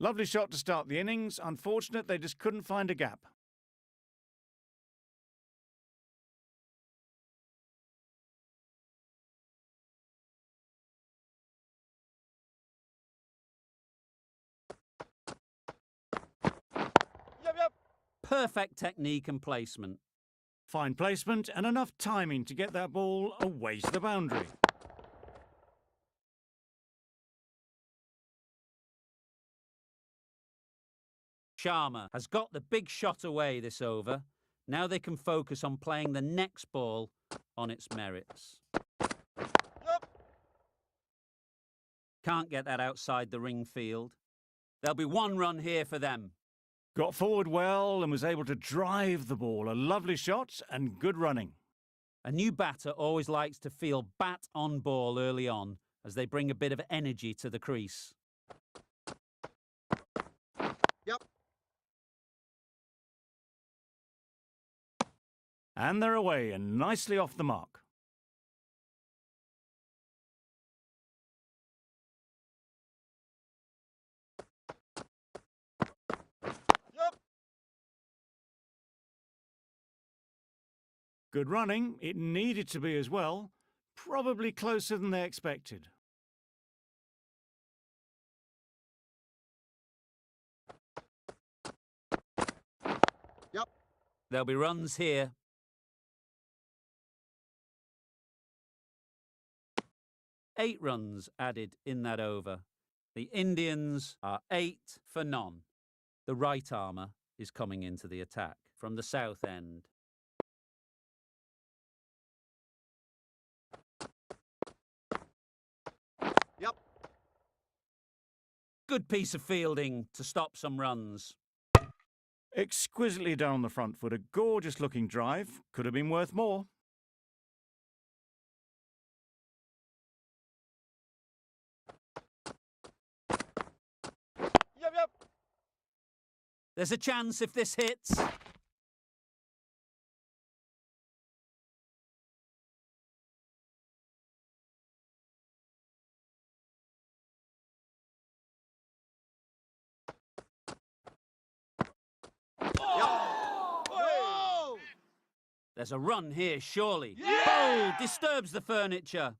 Lovely shot to start the innings. Unfortunate they just couldn't find a gap. Perfect technique and placement. Fine placement and enough timing to get that ball away to the boundary. Sharma has got the big shot away this over. Now they can focus on playing the next ball on its merits. Can't get that outside the ring field. There'll be 1 run here for them. Got forward well and was able to drive the ball. A lovely shot and good running. A new batter always likes to feel bat on ball early on as they bring a bit of energy to the crease. And they're away and nicely off the mark. Good running. It needed to be as well. Probably closer than they expected. There'll be runs here. Eight runs added in that over. The Indians are 8 for none. The right armour is coming into the attack from the south end. Good piece of fielding to stop some runs. Exquisitely done on the front foot. A gorgeous looking drive. Could have been worth more. There's a chance if this hits. There's a run here, surely. Bold disturbs the furniture.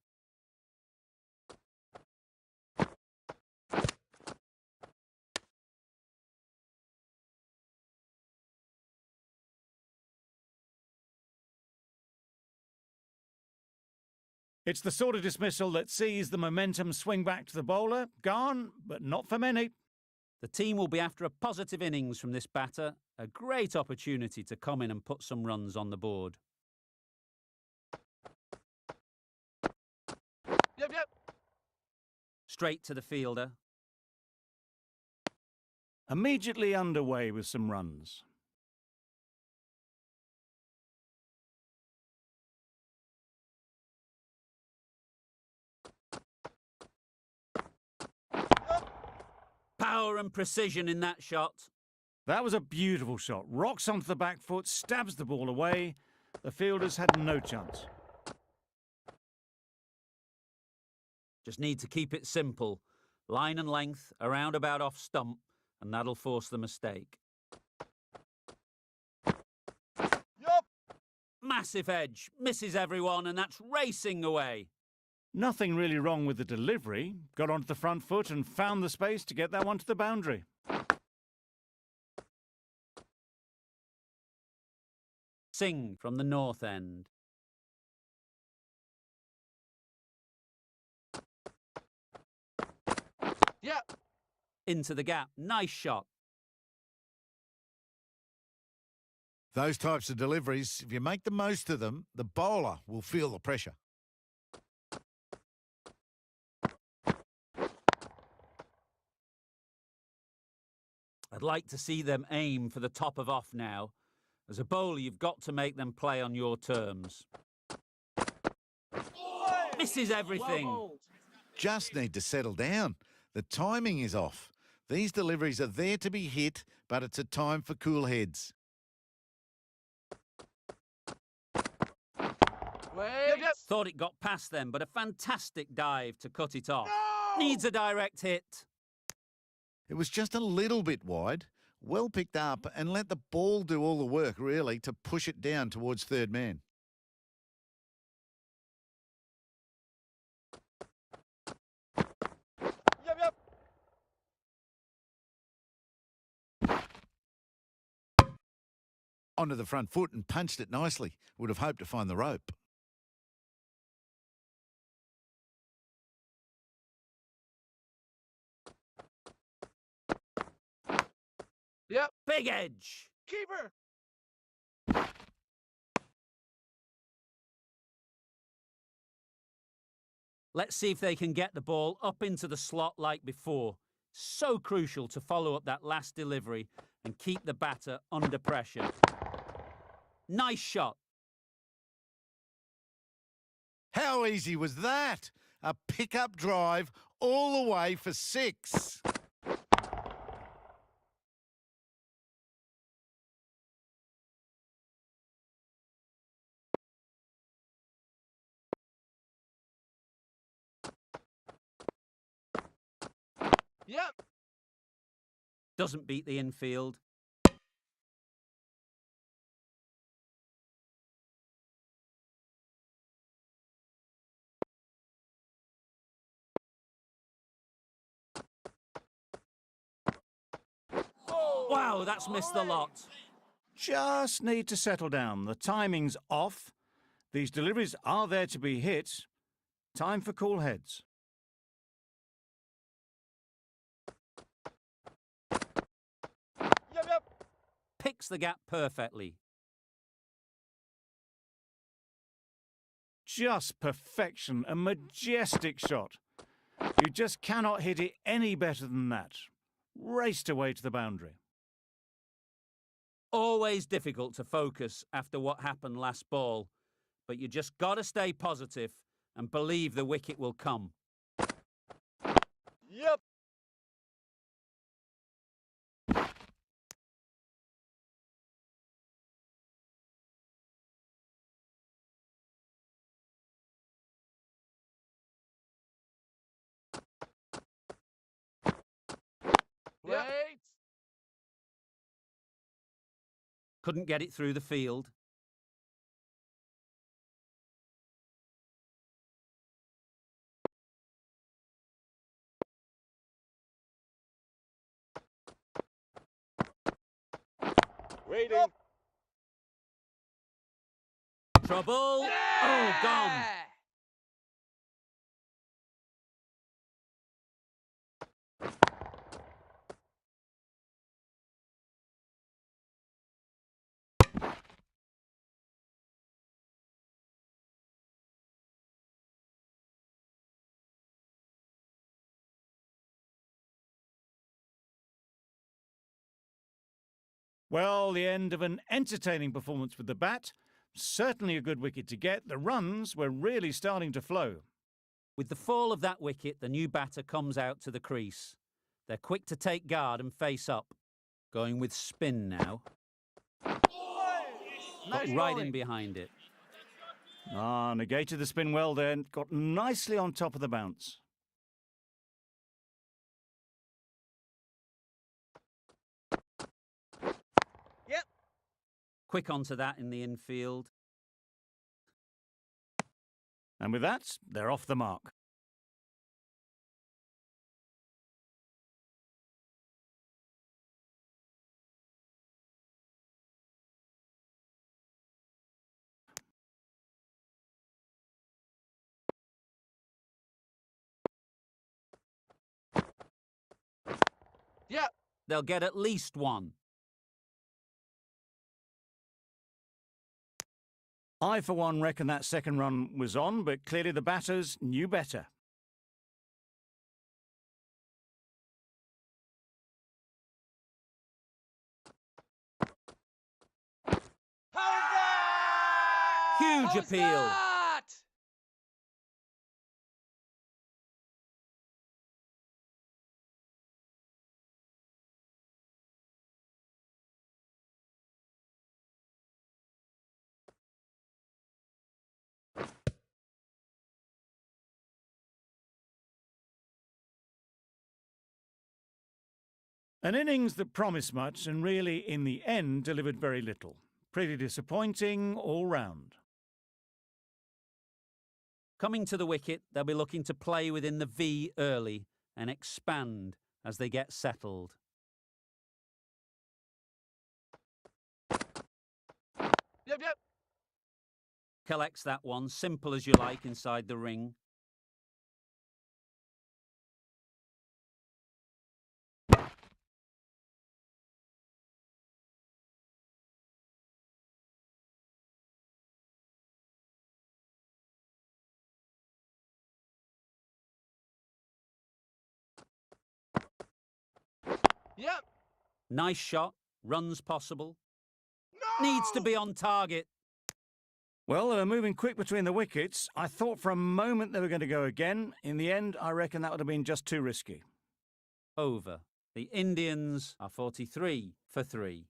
It's the sort of dismissal that sees the momentum swing back to the bowler. Gone, but not for many. The team will be after a positive innings from this batter. A great opportunity to come in and put some runs on the board. Straight to the fielder. Immediately underway with some runs. Power and precision in that shot. That was a beautiful shot. Rocks onto the back foot, stabs the ball away. The fielders had no chance. Just need to keep it simple. Line and length, around about off stump, and that'll force the mistake. Massive edge, misses everyone, and that's racing away. Nothing really wrong with the delivery. Got onto the front foot and found the space to get that one to the boundary. Singh from the north end. Into the gap. Nice shot. Those types of deliveries, if you make the most of them, the bowler will feel the pressure. I'd like to see them aim for the top of off now. As a bowler, you've got to make them play on your terms. Misses everything. Just need to settle down. The timing is off. These deliveries are there to be hit, but it's a time for cool heads. Thought it got past them, but a fantastic dive to cut it off. Needs a direct hit. It was just a little bit wide, well picked up, and let the ball do all the work, really, to push it down towards third man. Yep. Onto the front foot and punched it nicely. Would have hoped to find the rope. Yep. Big edge. Keeper. Let's see if they can get the ball up into the slot like before. So crucial to follow up that last delivery and keep the batter under pressure. Nice shot. How easy was that? A pickup drive all the way for 6. Yep. Doesn't beat the infield. Wow, that's missed the lot. Just need to settle down. The timing's off. These deliveries are there to be hit. Time for cool heads. Yep. Picks the gap perfectly. Just perfection. A majestic shot. You just cannot hit it any better than that. Raced away to the boundary. Always difficult to focus after what happened last ball, but you just got to stay positive and believe the wicket will come. Yep. Wait. Couldn't get it through the field. Waiting. Trouble! Oh, gone. Well, the end of an entertaining performance with the bat. Certainly a good wicket to get. The runs were really starting to flow. With the fall of that wicket, the new batter comes out to the crease. They're quick to take guard and face up. Going with spin now. Got right in behind it. Negated the spin well then. Got nicely on top of the bounce. Yep. Quick onto that in the infield. And with that, they're off the mark. Yep. They'll get at least one. I, for one, reckon that second run was on, but clearly the batters knew better. Huge appeal. An innings that promised much and really, in the end, delivered very little. Pretty disappointing all round. Coming to the wicket, they'll be looking to play within the V early and expand as they get settled. Yep, yep. Collects that one, simple as you like, inside the ring. Yep. Nice shot, runs possible. No! Needs to be on target. Well, they were moving quick between the wickets. I thought for a moment they were going to go again. In the end, I reckon that would have been just too risky. Over. The Indians are 43 for 3.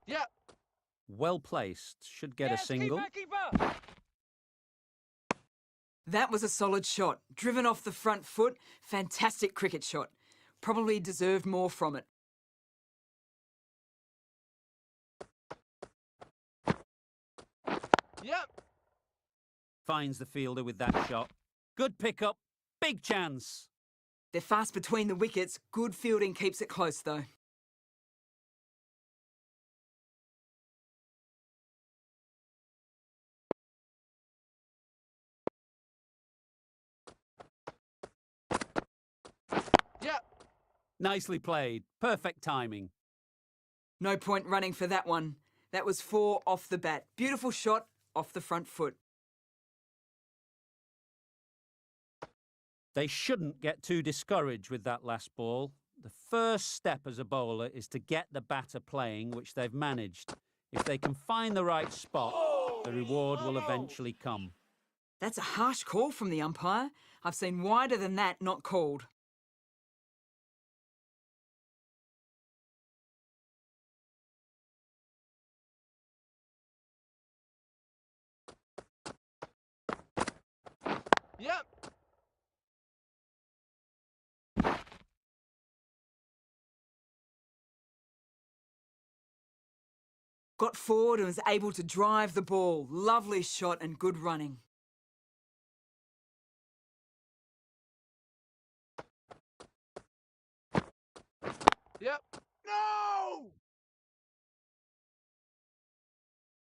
Yep. Well placed. Should get Yes, a single. Keeper. That was a solid shot. Driven off the front foot. Fantastic cricket shot. Probably deserved more from it. Yep. Finds the fielder with that shot. Good pickup. Big chance. They're fast between the wickets. Good fielding keeps it close though. Yep. Nicely played. Perfect timing. No point running for that one. That was 4 off the bat. Beautiful shot off the front foot. They shouldn't get too discouraged with that last ball. The first step as a bowler is to get the batter playing, which they've managed. If they can find the right spot, the reward will eventually come. That's a harsh call from the umpire. I've seen wider than that not called. Yep. Got forward and was able to drive the ball. Lovely shot and good running. Yep. No!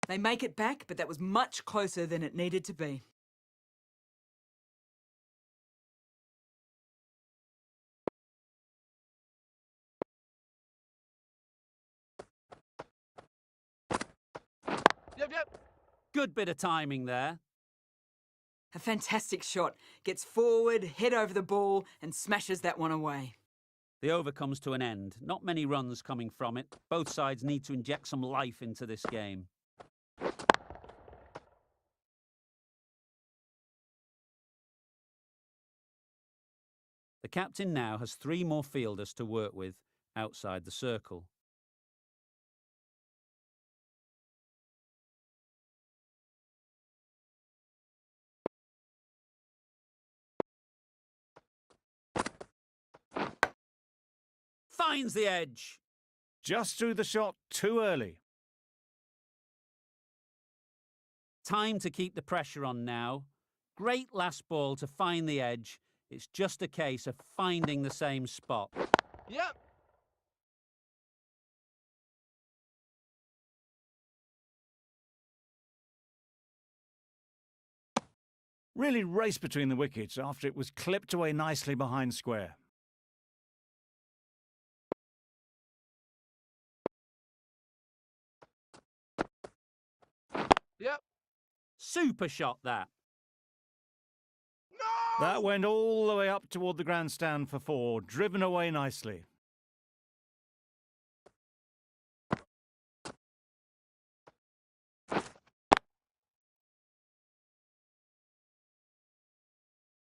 They make it back, but that was much closer than it needed to be. Yep, yep. Good bit of timing there. A fantastic shot. Gets forward, head over the ball and smashes that one away. The over comes to an end. Not many runs coming from it. Both sides need to inject some life into this game. The captain now has 3 more fielders to work with outside the circle. Finds the edge. Just threw the shot too early. Time to keep the pressure on now. Great last ball to find the edge. It's just a case of finding the same spot. Yep. Really raced between the wickets after it was clipped away nicely behind square. Yep. Super shot that. No! That went all the way up toward the grandstand for 4, driven away nicely.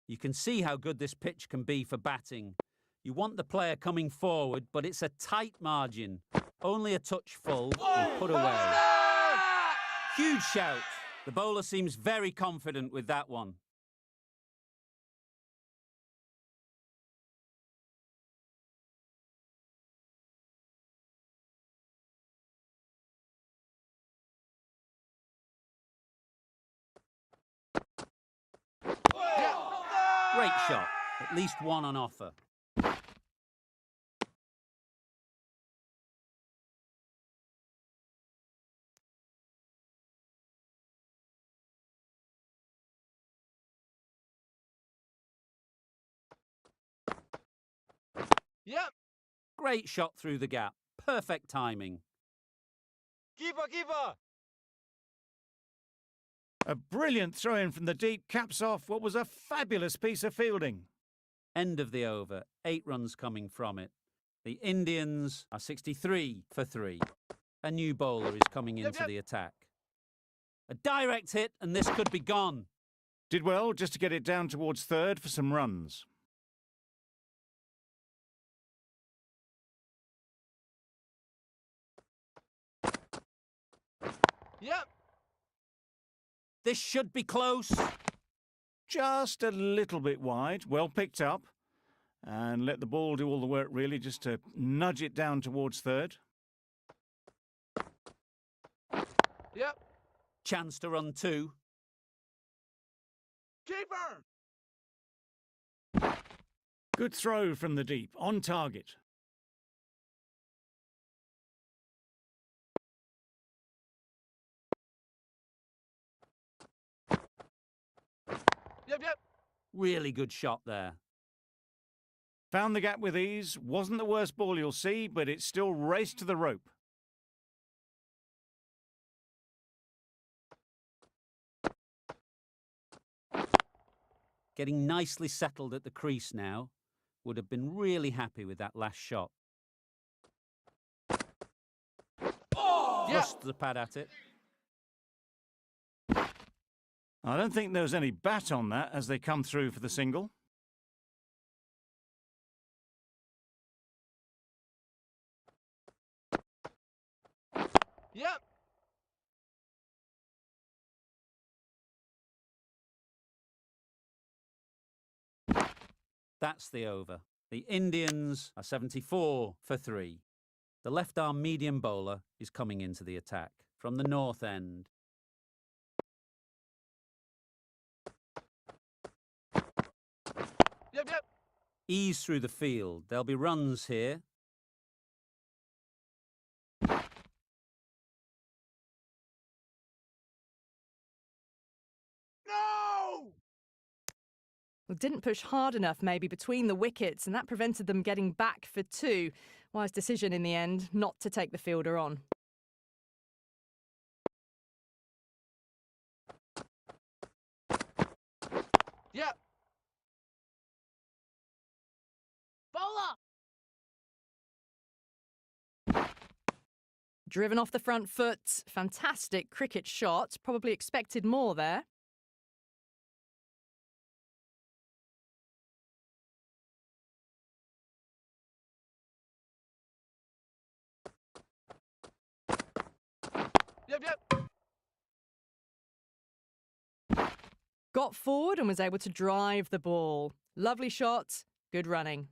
You can see how good this pitch can be for batting. You want the player coming forward, but it's a tight margin. Only a touch full and put away. Huge shout. The bowler seems very confident with that one. Yeah. Great shot. At least one on offer. Yep. Great shot through the gap. Perfect timing. Keeper, keeper. A brilliant throw-in from the deep caps off what was a fabulous piece of fielding. End of the over. 8 runs coming from it. The Indians are 63 for 3. A new bowler is coming into the attack. A direct hit and this could be gone. Did well just to get it down towards third for some runs. Yep. This should be close. Just a little bit wide, well picked up. And let the ball do all the work really, just to nudge it down towards third. Yep. Chance to run 2. Keeper. Good throw from the deep, on target. Yep, yep. Really good shot there. Found the gap with ease. Wasn't the worst ball you'll see, but it still raced to the rope. Getting nicely settled at the crease now. Would have been really happy with that last shot. Yeah. Thrust the pad at it. I don't think there was any bat on that as they come through for the single. Yep. That's the over. The Indians are 74 for 3. The left-arm medium bowler is coming into the attack from the north end. Yep, yep. Ease through the field. There'll be runs here. No! Well, didn't push hard enough maybe between the wickets, and that prevented them getting back for 2. Wise decision in the end not to take the fielder on. Yep. Bowler! Driven off the front foot. Fantastic cricket shot. Probably expected more there. Yep, yep. Got forward and was able to drive the ball. Lovely shot. Good running.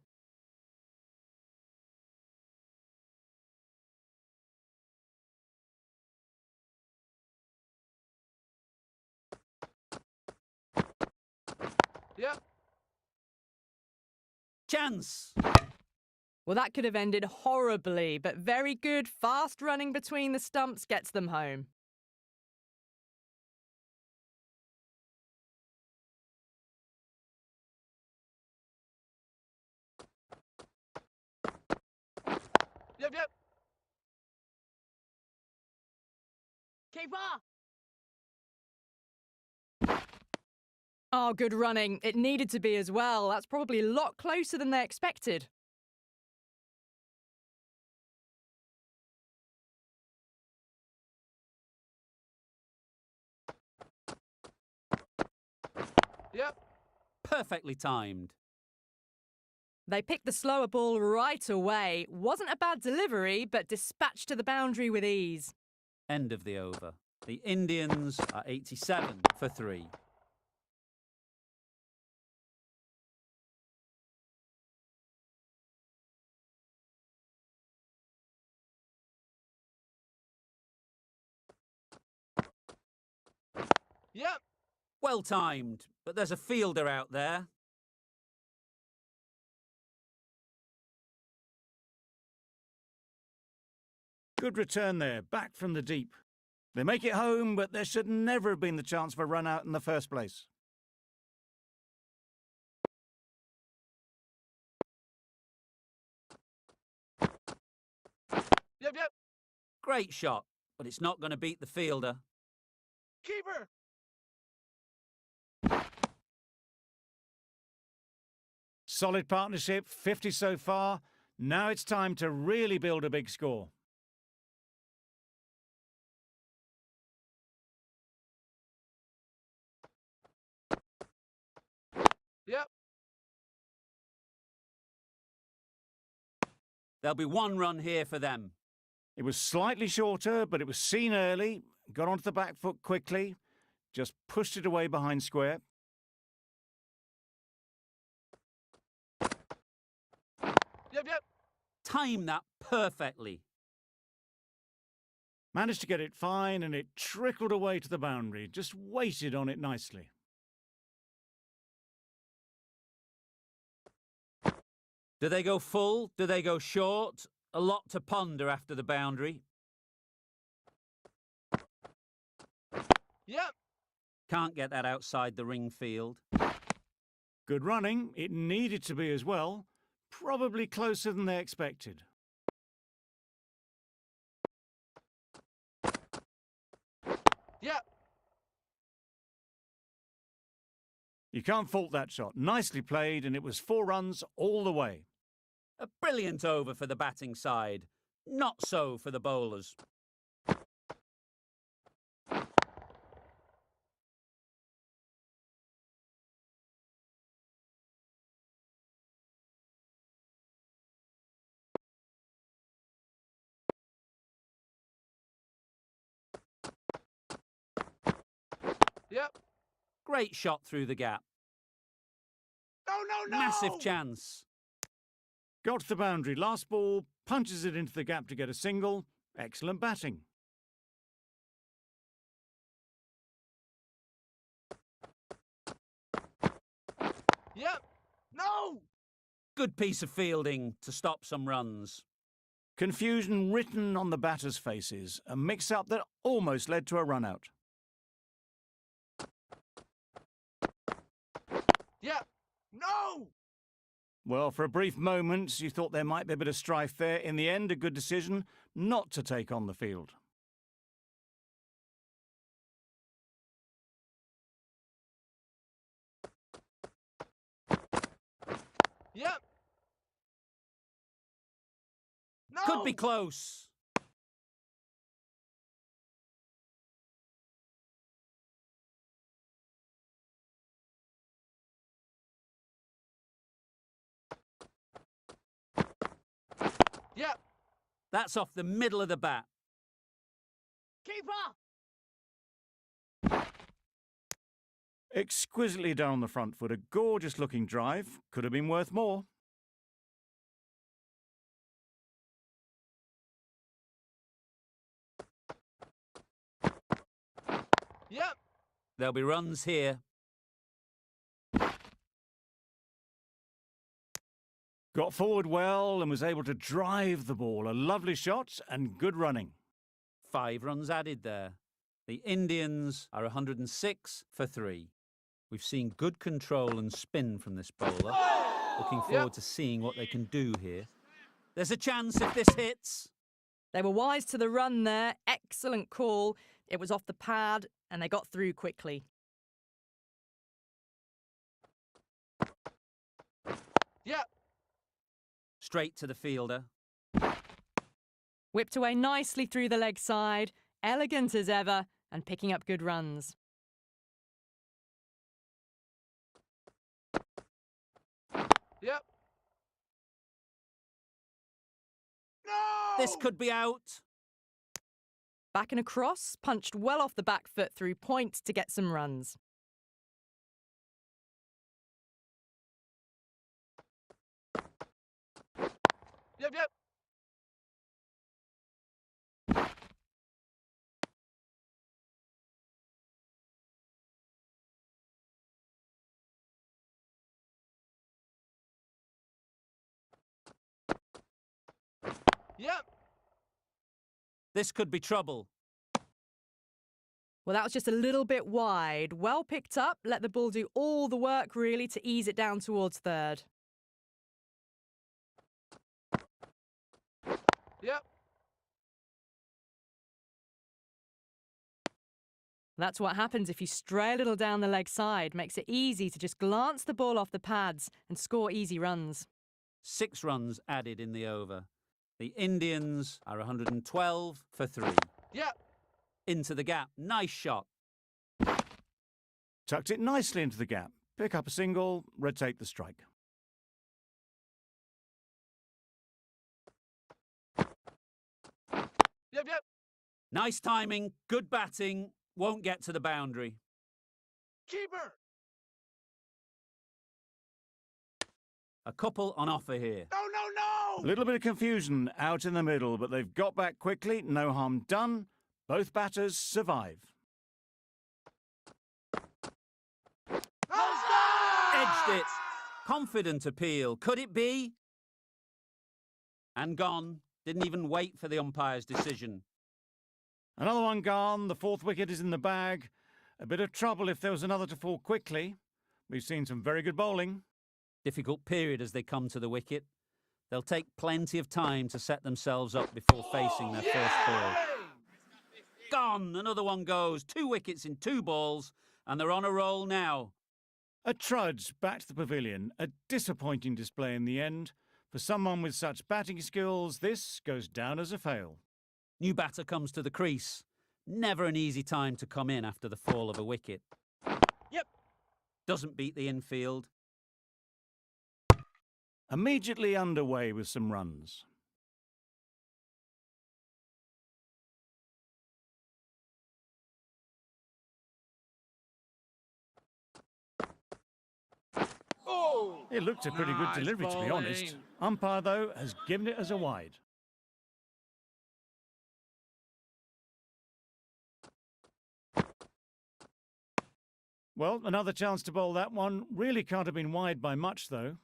Yep. Chance! Well, that could have ended horribly, but very good. Fast running between the stumps gets them home. Yep, yep. Keeper! Oh, good running. It needed to be as well. That's probably a lot closer than they expected. Yep. Perfectly timed. They picked the slower ball right away. Wasn't a bad delivery, but dispatched to the boundary with ease. End of the over. The Indians are 87 for 3. Yep. Well timed, but there's a fielder out there. Good return there, back from the deep. They make it home, but there should never have been the chance for a run out in the first place. Yep, yep. Great shot, but it's not going to beat the fielder. Keeper. Solid partnership, 50 so far. Now it's time to really build a big score. Yep. There'll be 1 run here for them. It was slightly shorter, but it was seen early, got onto the back foot quickly, just pushed it away behind square. Yep, yep. Time that perfectly. Managed to get it fine and it trickled away to the boundary, just waited on it nicely. Do they go full? Do they go short? A lot to ponder after the boundary. Yep. Can't get that outside the ring field. Good running, it needed to be as well. Probably closer than they expected. Yep. You can't fault that shot. Nicely played, and it was 4 runs all the way. A brilliant over for the batting side. Not so for the bowlers. Yep. Great shot through the gap. No, no, no. Massive chance. Got to the boundary. Last ball, punches it into the gap to get a single. Excellent batting. Yep. No. Good piece of fielding to stop some runs. Confusion written on the batters' faces. A mix-up that almost led to a run-out. Yep. No. Well, for a brief moment, you thought there might be a bit of strife there. In the end, a good decision not to take on the field. Yep. No. Could be close. Yep. That's off the middle of the bat. Keeper. Exquisitely down on the front foot. A gorgeous-looking drive. Could have been worth more. Yep. There'll be runs here. Got forward well and was able to drive the ball. A lovely shot and good running. 5 runs added there. The Indians are 106 for 3. We've seen good control and spin from this bowler. Looking forward to seeing what they can do here. There's a chance if this hits. They were wise to the run there. Excellent call. It was off the pad and they got through quickly. Yep. Straight to the fielder. Whipped away nicely through the leg side. Elegant as ever and picking up good runs. Yep. No. This could be out. Back and across, punched well off the back foot through point to get some runs. Yep, yep. Yep. This could be trouble. Well, that was just a little bit wide. Well picked up, let the ball do all the work really to ease it down towards third. Yep. That's what happens if you stray a little down the leg side. Makes it easy to just glance the ball off the pads and score easy runs. 6 runs added in the over. The Indians are 112 for 3. Yep. Into the gap. Nice shot. Tucked it nicely into the gap. Pick up a single, rotate the strike. Yep, yep. Nice timing. Good batting. Won't get to the boundary. Keeper. A couple on offer here. No, no, A no. little bit of confusion out in the middle, but they've got back quickly. No harm done. Both batters survive. Edged it. Confident appeal. Could it be? And gone. Didn't even wait for the umpire's decision. Another one gone. The 4th wicket is in the bag. A bit of trouble if there was another to fall quickly. We've seen some very good bowling. Difficult period as they come to the wicket. They'll take plenty of time to set themselves up before facing their first ball. Gone. Another one goes. 2 wickets in 2 balls, and they're on a roll now. A trudge back to the pavilion. A disappointing display in the end. For someone with such batting skills, this goes down as a fail. New batter comes to the crease. Never an easy time to come in after the fall of a wicket. Yep. Doesn't beat the infield. Immediately underway with some runs. Oh. It looked a pretty good Nice delivery, to be honest. bowling. Umpire, though, has given it as a wide. Well, another chance to bowl that one. Really can't have been wide by much, though.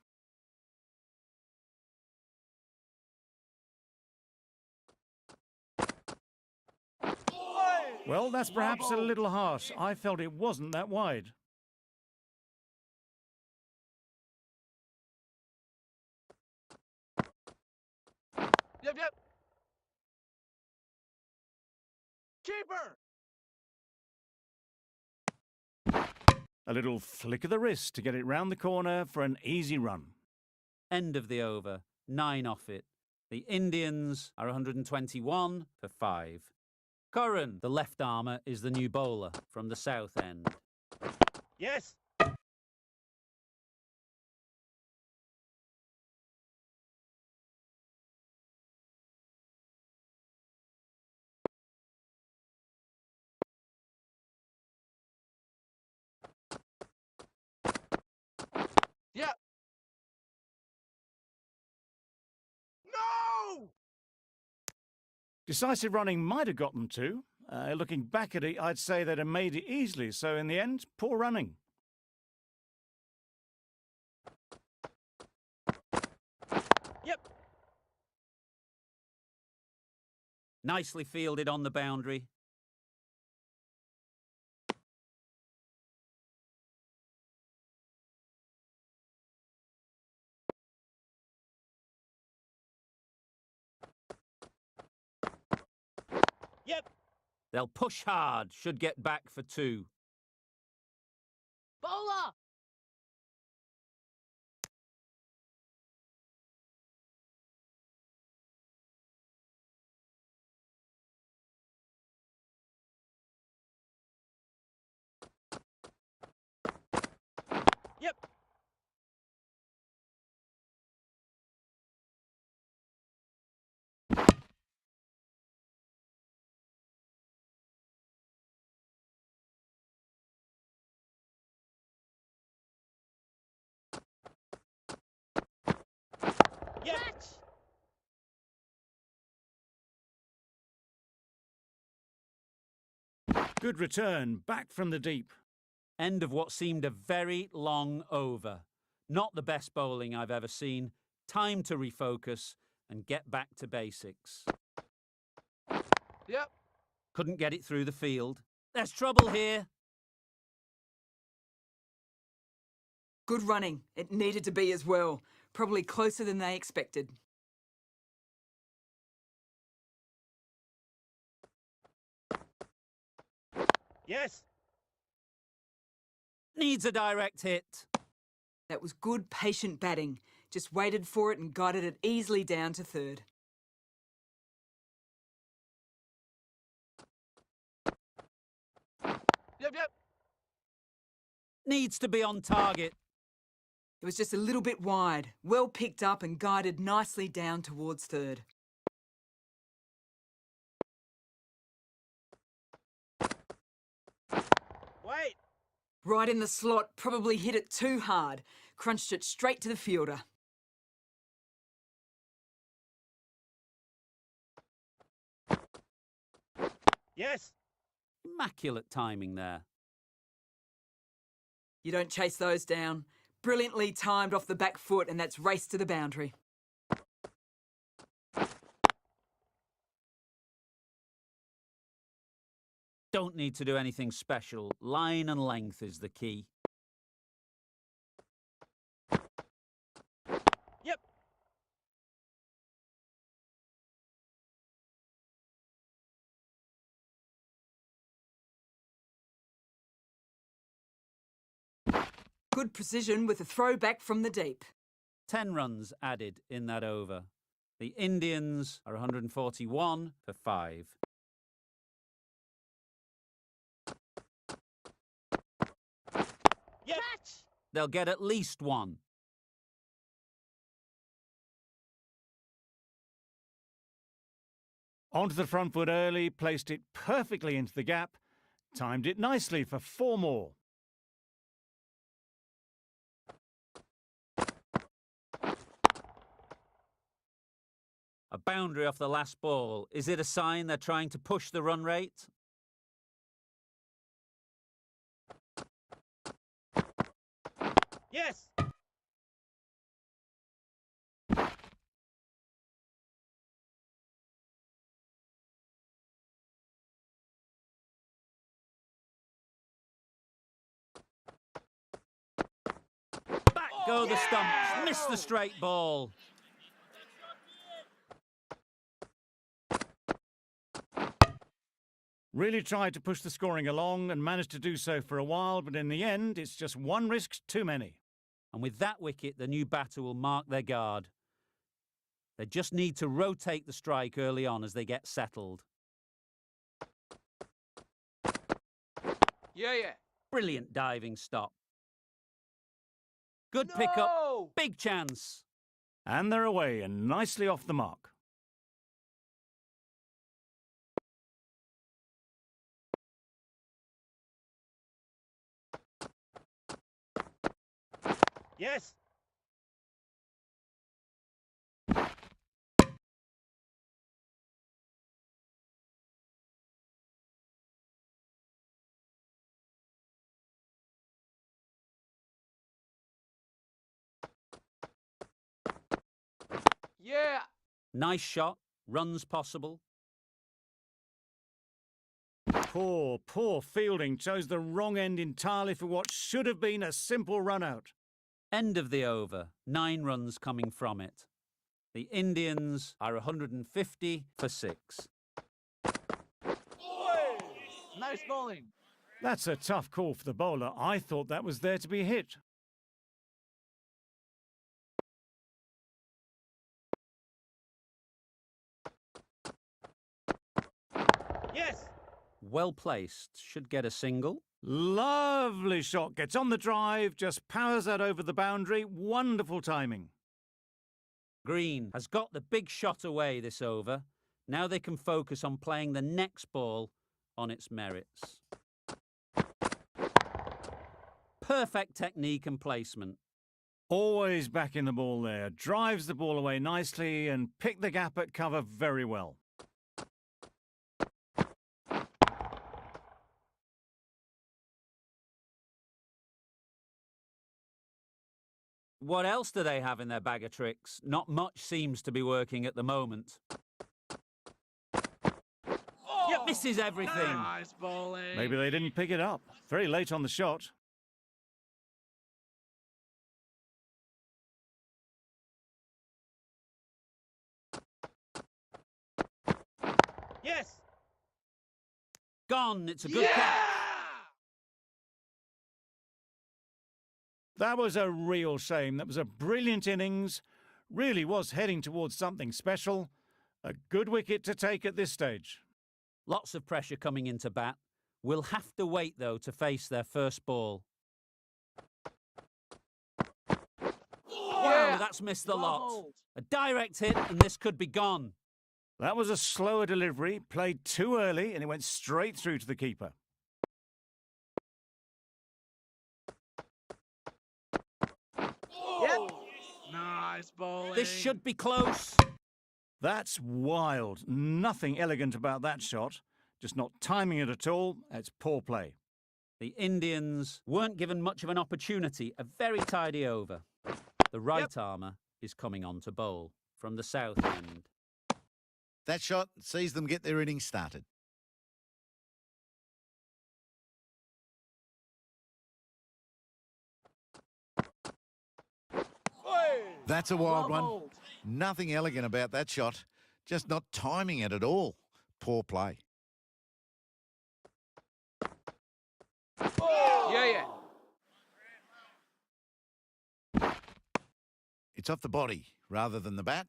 Well, that's perhaps a little harsh. I felt it wasn't that wide. Yep, yep. Keeper. A little flick of the wrist to get it round the corner for an easy run. End of the over. 9 off it. The Indians are 121 for 5. Curran, the left armour, is the new bowler from the south end. Yes. Yep. No. Decisive running might have got them to. Looking back at it, I'd say they'd have made it easily. So in the end, poor running. Yep. Nicely fielded on the boundary. Yep. They'll push hard, should get back for 2. Bowler. Yep. Yep. Good return, back from the deep. End of what seemed a very long over. Not the best bowling I've ever seen. Time to refocus and get back to basics. Yep. Couldn't get it through the field. There's trouble here. Good running. It needed to be as well. Probably closer than they expected. Yes. Needs a direct hit. That was good, patient batting. Just waited for it and guided it easily down to third. Yep. Needs to be on target. It was just a little bit wide. Well picked up and guided nicely down towards third. Wait. Right in the slot, probably hit it too hard. Crunched it straight to the fielder. Yes. Immaculate timing there. You don't chase those down. Brilliantly timed off the back foot, and that's race to the boundary. Don't need to do anything special. Line and length is the key. Yep. Good precision with a throw back from the deep. 10 runs added in that over. The Indians are 141 for 5. Yep. They'll get at least one. Onto the front foot early, placed it perfectly into the gap, timed it nicely for 4 more. A boundary off the last ball. Is it a sign they're trying to push the run rate? Yes. Back go the stumps. Miss the straight ball. Really tried to push the scoring along and managed to do so for a while, but in the end, it's just one risk too many. And with that wicket, the new batter will mark their guard. They just need to rotate the strike early on as they get settled. Yeah. Brilliant diving stop. Good pickup. No! Big chance. And they're away and nicely off the mark. Yes. Yeah. Nice shot. Runs possible. Poor fielding. Chose the wrong end entirely for what should have been a simple run-out. End of the over. 9 runs coming from it. The Indians are 150 for 6. Nice bowling. That's a tough call for the bowler. I thought that was there to be hit. Yes. Well placed. Should get a single. Lovely shot. Gets on the drive, just powers that over the boundary. Wonderful timing. Green has got the big shot away this over. Now they can focus on playing the next ball on its merits. Perfect technique and placement. Always backing the ball there. Drives the ball away nicely and picked the gap at cover very well. What else do they have in their bag of tricks? Not much seems to be working at the moment. Yep. Misses everything. Nice bowling. Maybe they didn't pick it up. Very late on the shot. Yes. Gone. It's a good Yeah. catch. That was a real shame. That was a brilliant innings. Really was heading towards something special. A good wicket to take at this stage. Lots of pressure coming into bat. We'll have to wait, though, to face their first ball. Wow, that's missed the Well lot. bowled. A direct hit, and this could be gone. That was a slower delivery, played too early, and it went straight through to the keeper. Yep. Nice bowling. This should be close. That's wild. Nothing elegant about that shot. Just not timing it at all. It's poor play. The Indians weren't given much of an opportunity. A very tidy over. The right armour is coming on to bowl from the south end. That shot sees them get their innings started. That's a wild Well one. bowled. Nothing elegant about that shot. Just not timing it at all. Poor play. Yeah. It's off the body rather than the bat,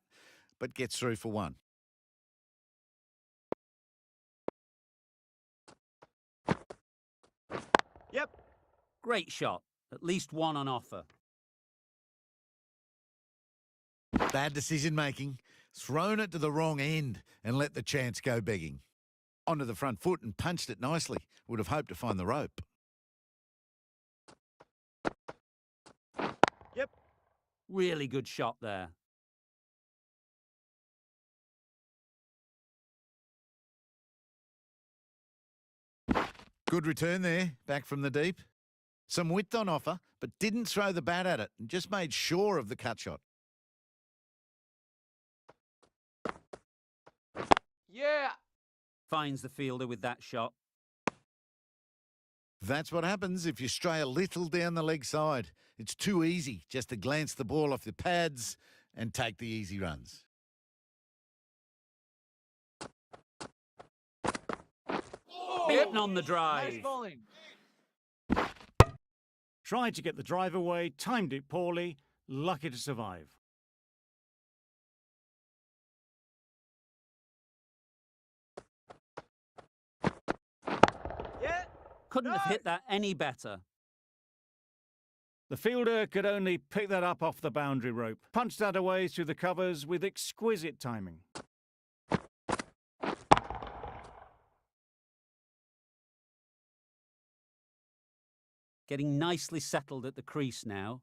but gets through for one. Yep. Great shot. At least one on offer. Bad decision making. Thrown it to the wrong end and let the chance go begging. Onto the front foot and punched it nicely. Would have hoped to find the rope. Yep. Really good shot there. Good return there, back from the deep. Some width on offer, but didn't throw the bat at it and just made sure of the cut shot. Yeah. Finds the fielder with that shot. That's what happens if you stray a little down the leg side. It's too easy just to glance the ball off the pads and take the easy runs. Getting on the drive. Nice bowling. Tried to get the drive away, timed it poorly, lucky to survive. Yeah. Couldn't have hit that any better. The fielder could only pick that up off the boundary rope. Punched that away through the covers with exquisite timing. Getting nicely settled at the crease now.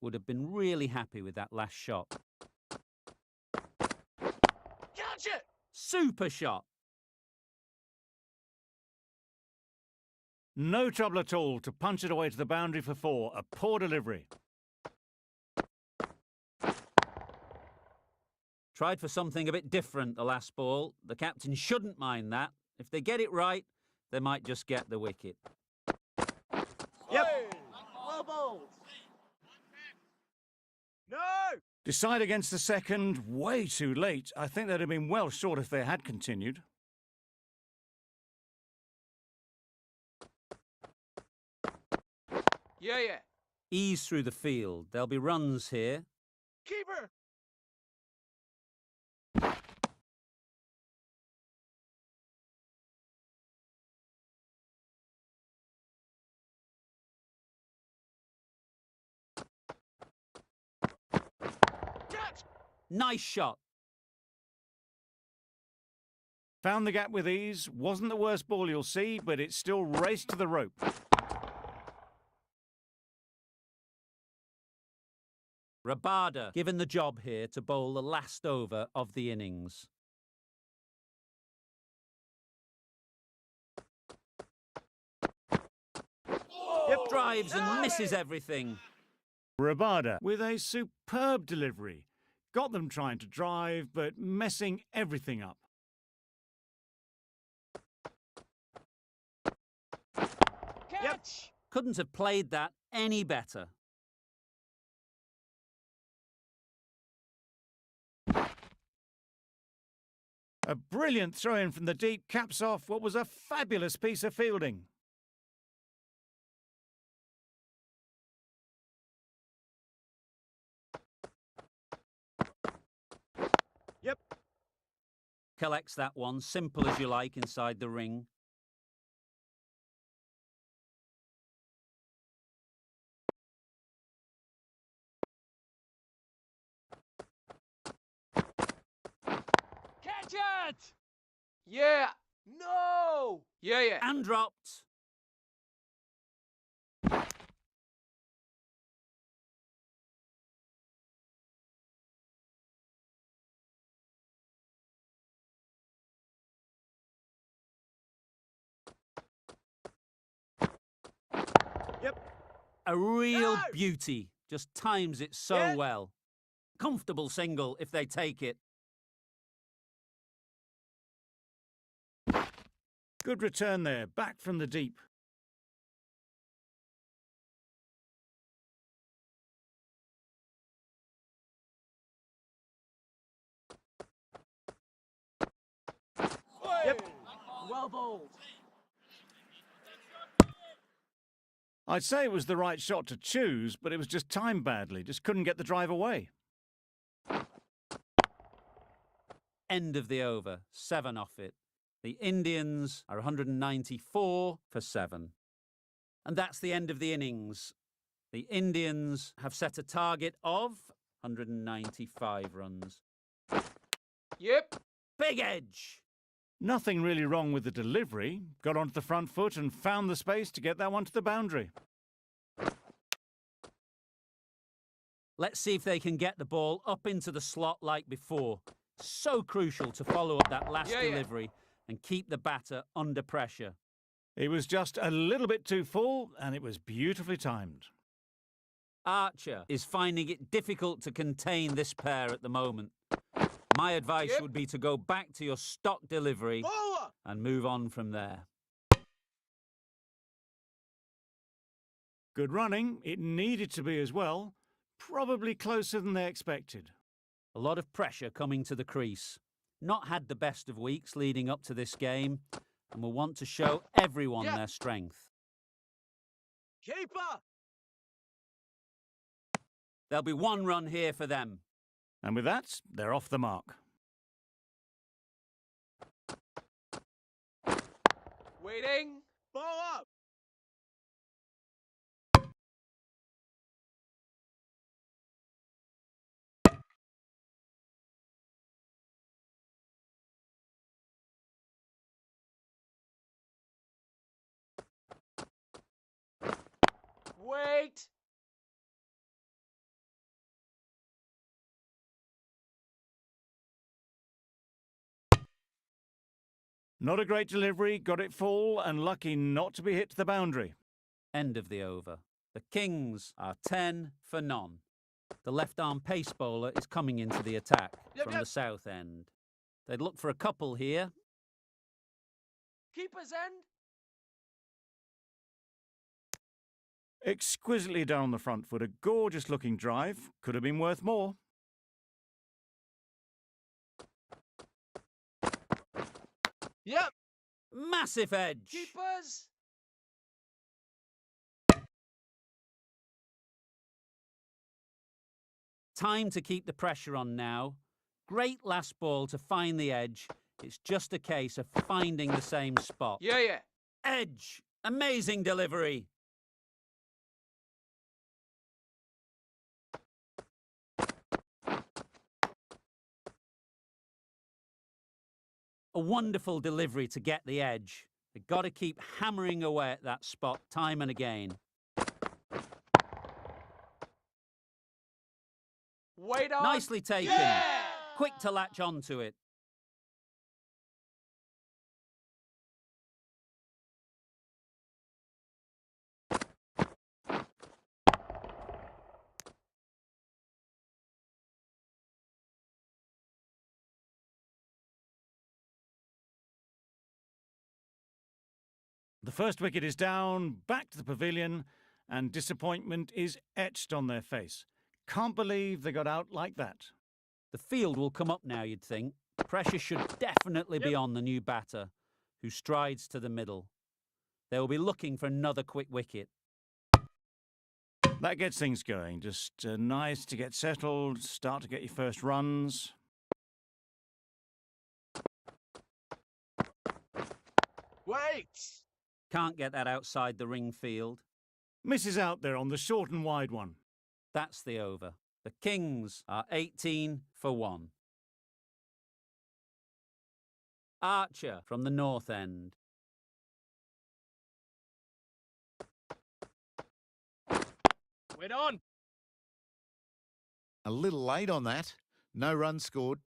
Would have been really happy with that last shot. Catch it. Super shot. No trouble at all to punch it away to the boundary for four. A poor delivery. Tried for something a bit different the last ball. The captain shouldn't mind that. If they get it right, they might just get the wicket. Yep. Well bowled. No. Decide against the second, way too late. I think they'd have been well short if they had continued. Yeah. Ease through the field. There'll be runs here. Keeper. Catch. Nice shot. Found the gap with ease. Wasn't the worst ball you'll see, but it still raced to the rope. Rabada given the job here to bowl the last over of the innings. Drives and misses everything. Rabada with a superb delivery. Got them trying to drive, but messing everything up. Catch! Couldn't have played that any better. A brilliant throw-in from the deep caps off what was a fabulous piece of fielding. Yep. Collects that one, simple as you like, inside the ring. Catch it! Yeah! No! Yeah. And dropped. Yep. A real No! beauty. Just times it so Yeah. well. Comfortable single if they take it. Good return there, back from the deep. Yep. Well bowled. I'd say it was the right shot to choose, but it was just timed badly. Just couldn't get the drive away. End of the over. 7 off it. The Indians are 194 for 7. And that's the end of the innings. The Indians have set a target of 195 runs. Yep. Big edge! Nothing really wrong with the delivery. Got onto the front foot and found the space to get that one to the boundary. Let's see if they can get the ball up into the slot like before. So crucial to follow up that last delivery and keep the batter under pressure. It was just a little bit too full, and it was beautifully timed. Archer is finding it difficult to contain this pair at the moment. My advice would be to go back to your stock delivery Bowler! and move on from there. Good running. It needed to be as well. Probably closer than they expected. A lot of pressure coming to the crease. Not had the best of weeks leading up to this game and will want to show everyone their strength. Keeper! There'll be 1 run here for them. And with that, they're off the mark. Waiting. Ball up. Wait. Not a great delivery, got it full and lucky not to be hit to the boundary. End of the over. The Kings are 10 for none. The left-arm pace bowler is coming into the attack from the south end. They'd look for a couple here. Keeper's end. Exquisitely down on the front foot, a gorgeous looking drive. Could have been worth more. Yep. Massive edge. Keepers. Time to keep the pressure on now. Great last ball to find the edge. It's just a case of finding the same spot. Yeah. Edge. Amazing delivery. A wonderful delivery to get the edge. They've got to keep hammering away at that spot time and again. Wait on. Nicely taken. Yeah! Quick to latch onto it. The first wicket is down, back to the pavilion, and disappointment is etched on their face. Can't believe they got out like that. The field will come up now, you'd think. Pressure should definitely be on the new batter, who strides to the middle. They will be looking for another quick wicket. That gets things going. Just nice to get settled, start to get your first runs. Wait! Can't get that outside the ring field. Misses out there on the short and wide one. That's the over. The Kings are 18 for 1. Archer from the north end. Wait on. A little late on that. No runs scored.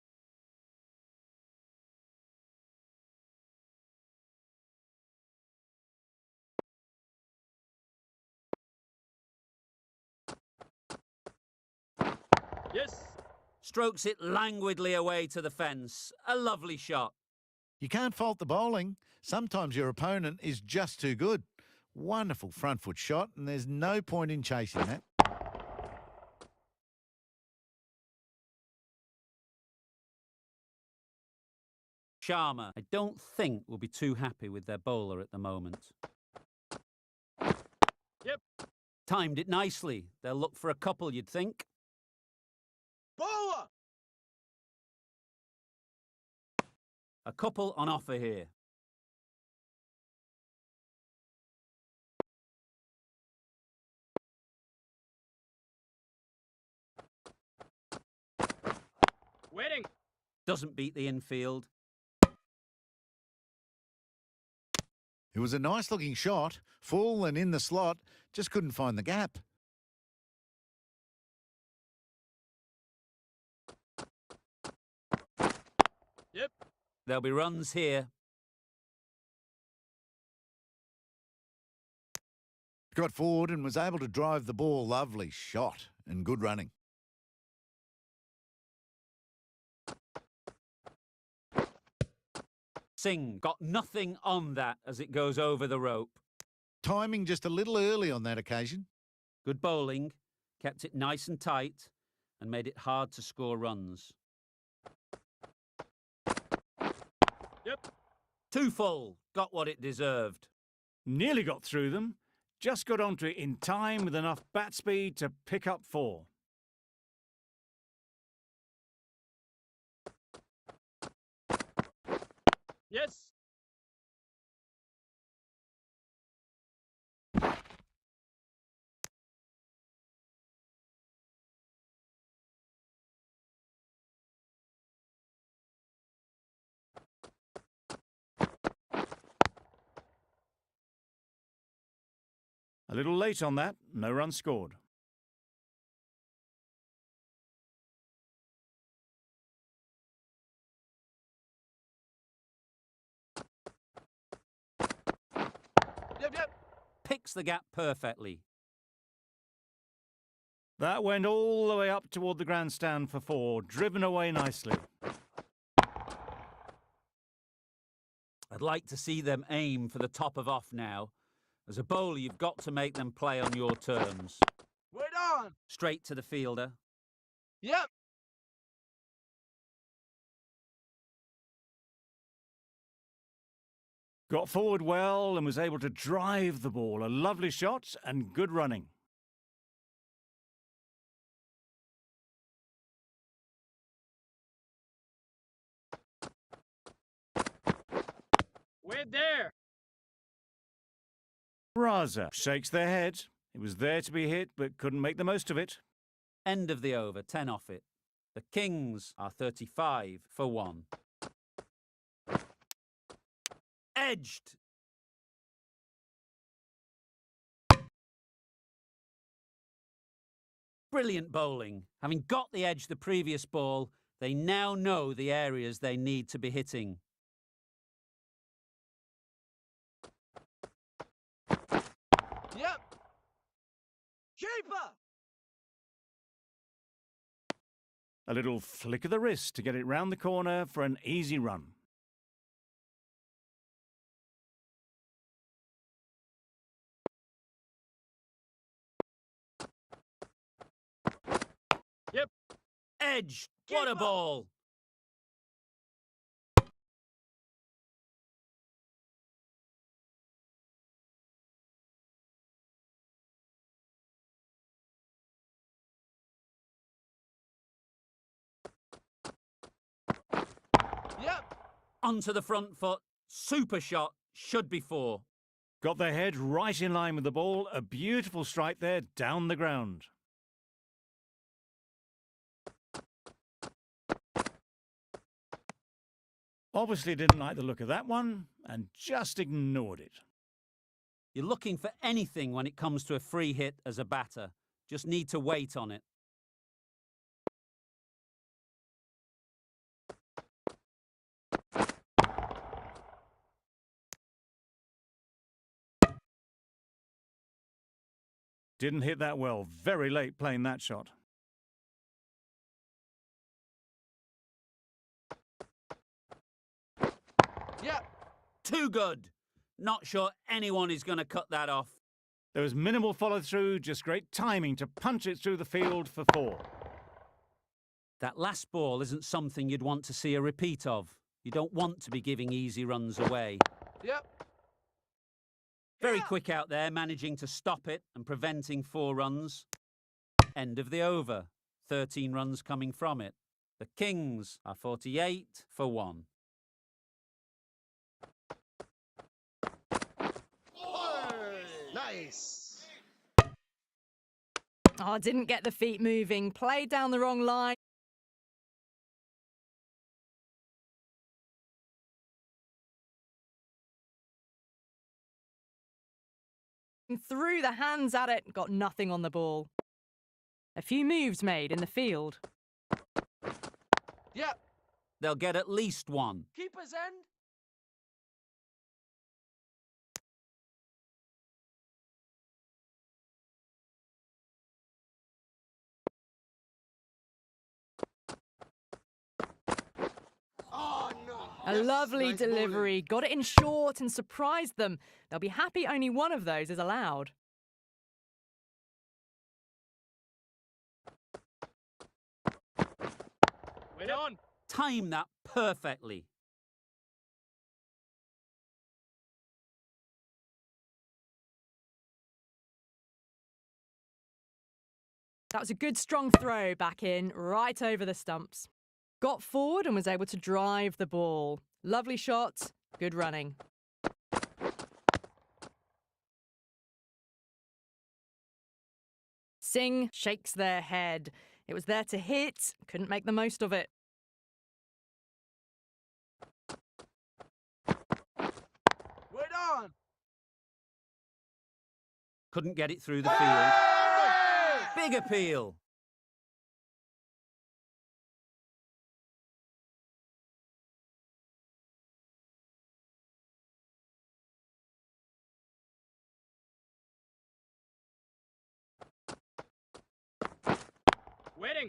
Yes. Strokes it languidly away to the fence. A lovely shot. You can't fault the bowling. Sometimes your opponent is just too good. Wonderful front foot shot, and there's no point in chasing that. Sharma, I don't think, will be too happy with their bowler at the moment. Yep. Timed it nicely. They'll look for a couple, you'd think. Bowler! A couple on offer here. Waiting. Doesn't beat the infield. It was a nice looking shot, full and in the slot, just couldn't find the gap. Yep. There'll be runs here. Got forward and was able to drive the ball. Lovely shot and good running. Singh got nothing on that as it goes over the rope. Timing just a little early on that occasion. Good bowling, kept it nice and tight, and made it hard to score runs. Yep. Too full, got what it deserved. Nearly got through them. Just got onto it in time with enough bat speed to pick up 4. Yes. A little late on that, no runs scored. Yep. Picks the gap perfectly. That went all the way up toward the grandstand for 4, driven away nicely. I'd like to see them aim for the top of off now. As a bowler, you've got to make them play on your terms. Wait on. Straight to the fielder. Yep. Got forward well and was able to drive the ball. A lovely shot and good running. Wait there. Raza shakes their head. It was there to be hit, but couldn't make the most of it. End of the over, 10 off it. The Kings are 35 for 1. Edged. Brilliant bowling. Having got the edge the previous ball, they now know the areas they need to be hitting. Yep. Keeper. A little flick of the wrist to get it round the corner for an easy run. Yep. Edge. What a Keeper. ball. Yep. Onto the front foot. Super shot. Should be 4. Got their head right in line with the ball. A beautiful strike there down the ground. Obviously didn't like the look of that one and just ignored it. You're looking for anything when it comes to a free hit as a batter. Just need to wait on it. Didn't hit that well. Very late playing that shot. Yep. Too good. Not sure anyone is going to cut that off. There was minimal follow-through, just great timing to punch it through the field for 4. That last ball isn't something you'd want to see a repeat of. You don't want to be giving easy runs away. Yep. Very Yeah. quick out there, managing to stop it and preventing 4 runs. End of the over. 13 runs coming from it. The Kings are 48 for 1. Nice. Oh, didn't get the feet moving. Played down the wrong line. Threw the hands at it, got nothing on the ball. A few moves made in the field. Yep. They'll get at least 1. Keeper's end. Oh, no. A Yes, lovely nice bowling. delivery. Got it in short and surprised them. They'll be happy only one of those is allowed. Wait on. Time that perfectly. That was a good strong throw back in, right over the stumps. Got forward and was able to drive the ball. Lovely shot, good running. Singh shakes their head. It was there to hit, couldn't make the most of it. Wait on. Couldn't get it through the field. Big appeal. Waiting.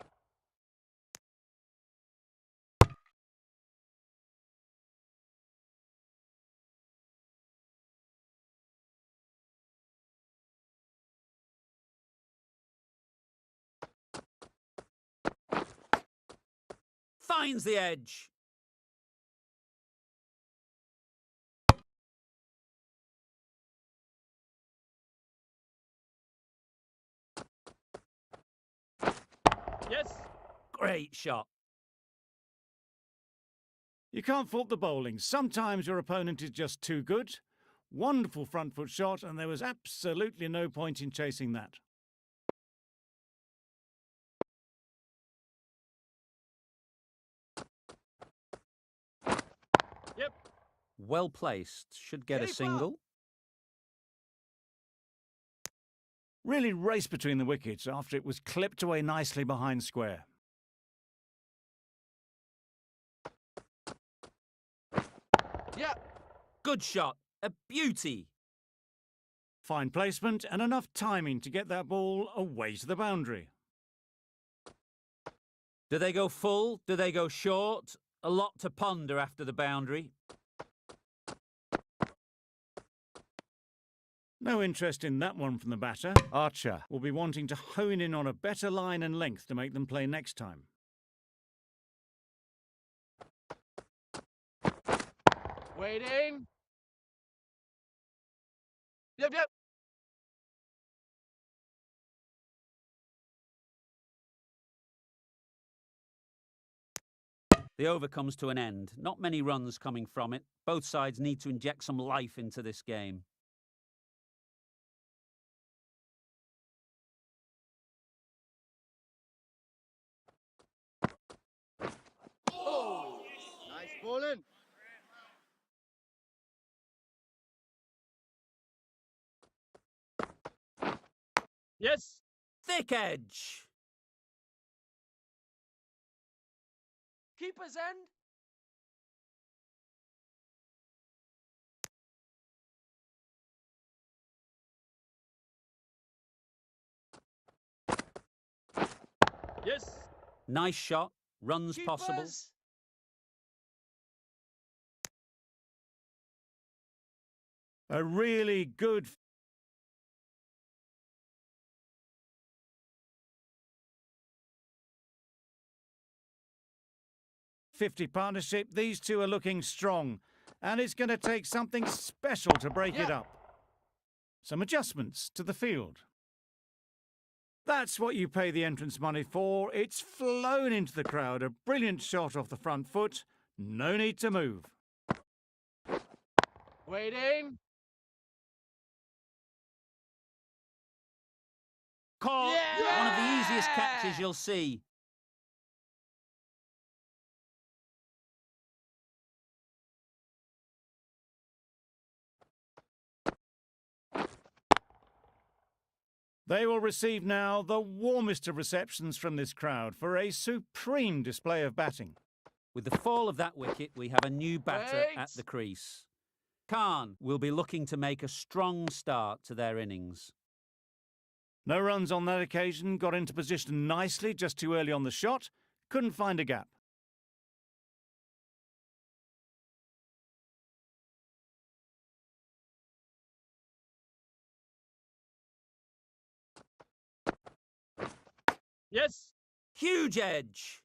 Finds the edge. Yes. Great shot. You can't fault the bowling. Sometimes your opponent is just too good. Wonderful front foot shot, and there was absolutely no point in chasing that. Yep. Well placed. Should get a Keeper. single. Really raced between the wickets after it was clipped away nicely behind square. Yeah. Good shot. A beauty. Fine placement and enough timing to get that ball away to the boundary. Do they go full? Do they go short? A lot to ponder after the boundary. No interest in that one from the batter. Archer will be wanting to hone in on a better line and length to make them play next time. Waiting. Yep. The over comes to an end. Not many runs coming from it. Both sides need to inject some life into this game. Nice bowling. Yes. Thick edge. Keeper's end. Yes. Nice shot. Runs possible. Keepers. A really good 50 partnership. These two are looking strong, and it's going to take something special to break it up. Some adjustments to the field. That's what you pay the entrance money for. It's flown into the crowd. A brilliant shot off the front foot. No need to move. Waiting. Caught. Yeah! One of the easiest catches you'll see. They will receive now the warmest of receptions from this crowd for a supreme display of batting. With the fall of that wicket, we have a new batter Wait. at the crease. Khan will be looking to make a strong start to their innings. No runs on that occasion, got into position nicely just too early on the shot, couldn't find a gap. Yes. Huge edge.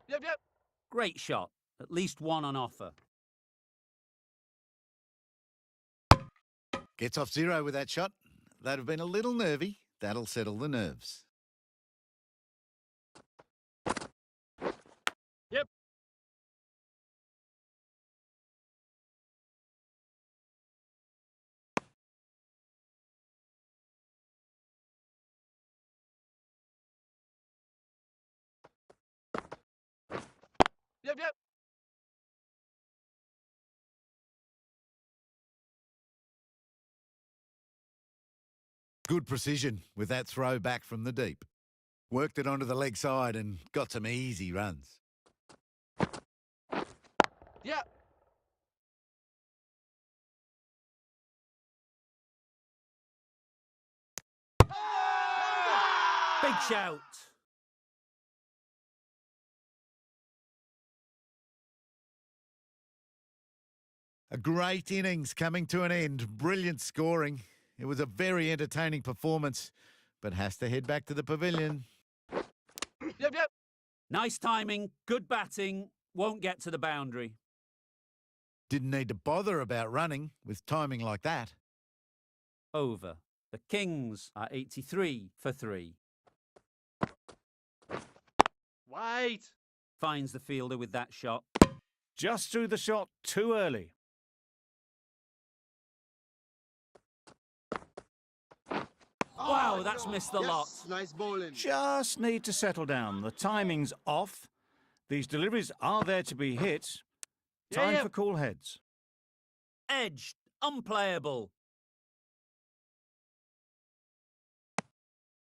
Yep. Great shot. At least one on offer. Gets off zero with that shot. They'd have been a little nervy. That'll settle the nerves. Yep. Yep. Good precision with that throw back from the deep. Worked it onto the leg side and got some easy runs. Yep. Big shout. A great innings coming to an end. Brilliant scoring. It was a very entertaining performance, but has to head back to the pavilion. Yep. Nice timing. Good batting. Won't get to the boundary. Didn't need to bother about running with timing like that. Over. The Kings are 83 for 3. Wait. Finds the fielder with that shot. Just threw the shot too early. Wow, that's missed the lot. Nice bowling. Just need to settle down. The timing's off. These deliveries are there to be hit. Time for cool heads. Edge, unplayable.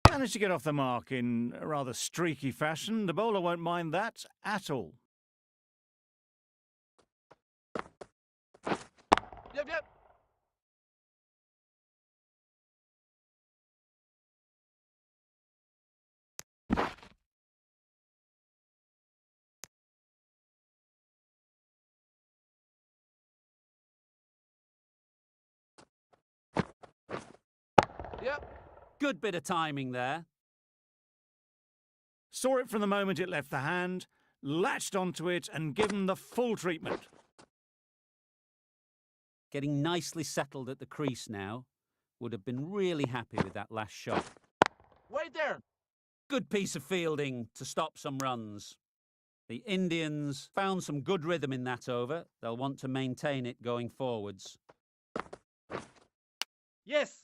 Managed to get off the mark in a rather streaky fashion. The bowler won't mind that at all. Yep. Yep. Good bit of timing there. Saw it from the moment it left the hand, latched onto it and given the full treatment. Getting nicely settled at the crease now. Would have been really happy with that last shot. Wait there. Good piece of fielding to stop some runs. The Indians found some good rhythm in that over. They'll want to maintain it going forwards. Yes.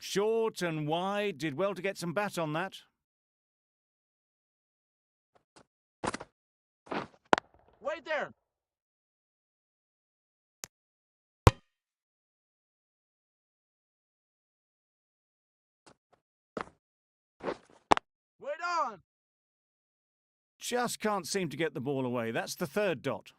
Short and wide, did well to get some bat on that. Wait there. Wait on. Just can't seem to get the ball away. That's the third dot.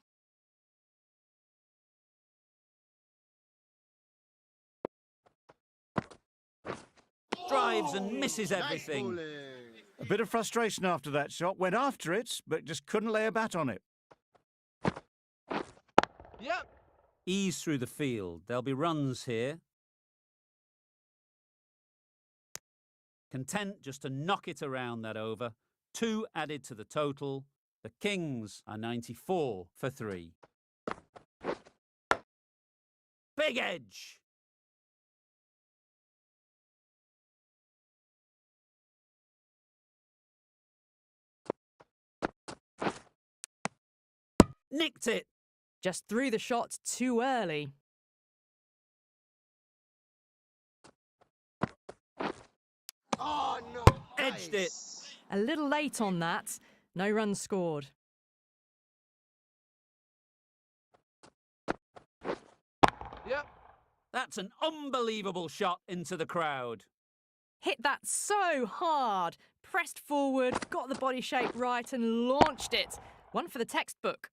Drives and misses everything. A bit of frustration after that shot. Went after it, but just couldn't lay a bat on it. Yep. Ease through the field. There'll be runs here. Content just to knock it around that over. 2 added to the total. The Kings are 94 for 3. Big edge. Nicked it. Just threw the shot too early. Oh no. Edged it. A little late on that. No runs scored. Yep. That's an unbelievable shot into the crowd. Hit that so hard. Pressed forward, got the body shape right and launched it. One for the textbook.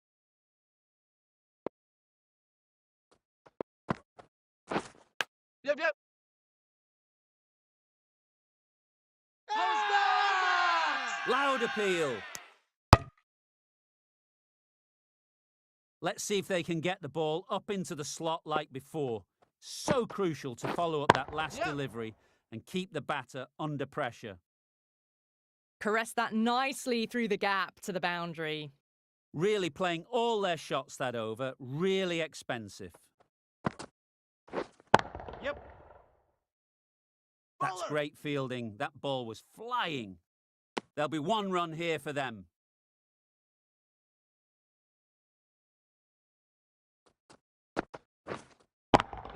Yep. How's that? Loud appeal. Let's see if they can get the ball up into the slot like before. So crucial to follow up that last delivery and keep the batter under pressure. Caressed that nicely through the gap to the boundary. Really playing all their shots that over. Really expensive. Yep. That's great fielding. That ball was flying. There'll be 1 run here for them.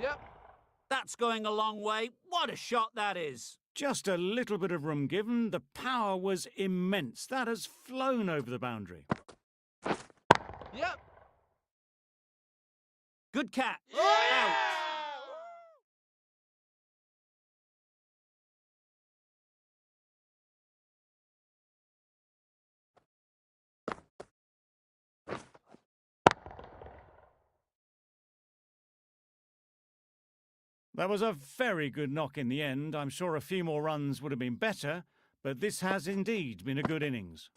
Yep. That's going a long way. What a shot that is. Just a little bit of room given. The power was immense. That has flown over the boundary. Yep. Good catch. Yeah! Out. That was a very good knock in the end. I'm sure a few more runs would have been better, but this has indeed been a good innings.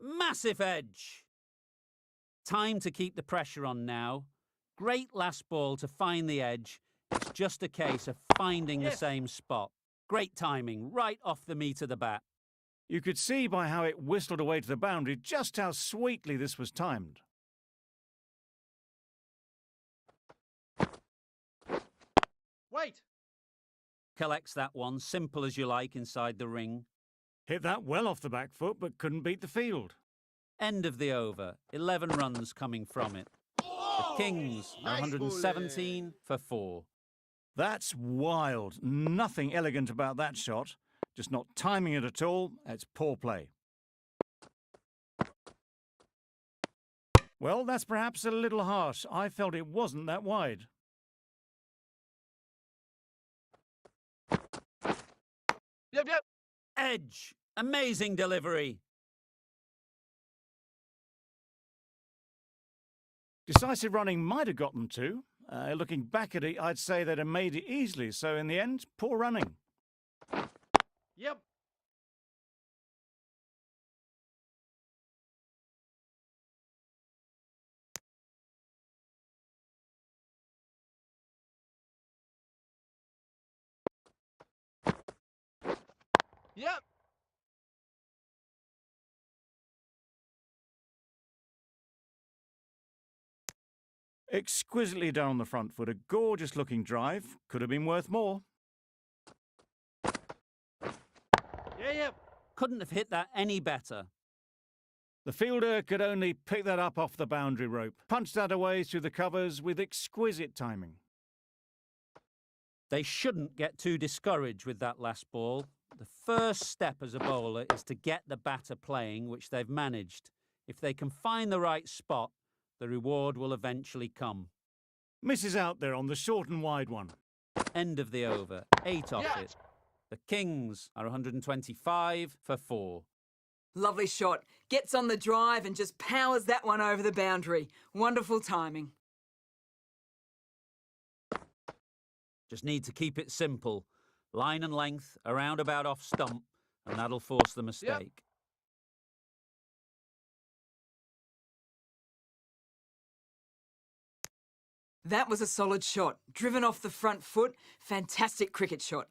Massive edge. Time to keep the pressure on now. Great last ball to find the edge. It's just a case of finding the same spot. Great timing, right off the meat of the bat. You could see by how it whistled away to the boundary just how sweetly this was timed. Wait. collects that one, simple as you like, inside the ring. Hit that well off the back foot, but couldn't beat the field. End of the over. 11 runs coming from it. The Kings are 117 for 4. That's wild. Nothing elegant about that shot. Just not timing it at all. It's poor play. Well, that's perhaps a little harsh. I felt it wasn't that wide. Yep, yep. Edge. Amazing delivery. Decisive running might have got them to. Looking back at it, I'd say they'd have made it easily. So in the end, poor running. Yep. Yep. Exquisitely done on the front foot. A gorgeous looking drive. Could have been worth more. Yeah, yep. Couldn't have hit that any better. The fielder could only pick that up off the boundary rope. Punched that away through the covers with exquisite timing. They shouldn't get too discouraged with that last ball. The first step as a bowler is to get the batter playing, which they've managed. If they can find the right spot, the reward will eventually come. Misses out there on the short and wide one. End of the over. 8 off Yeah. it. The Kings are 125 for 4. Lovely shot. Gets on the drive and just powers that one over the boundary. Wonderful timing. Just need to keep it simple. Line and length, around about off stump, and that'll force the mistake. That was a solid shot. Driven off the front foot. Fantastic cricket shot.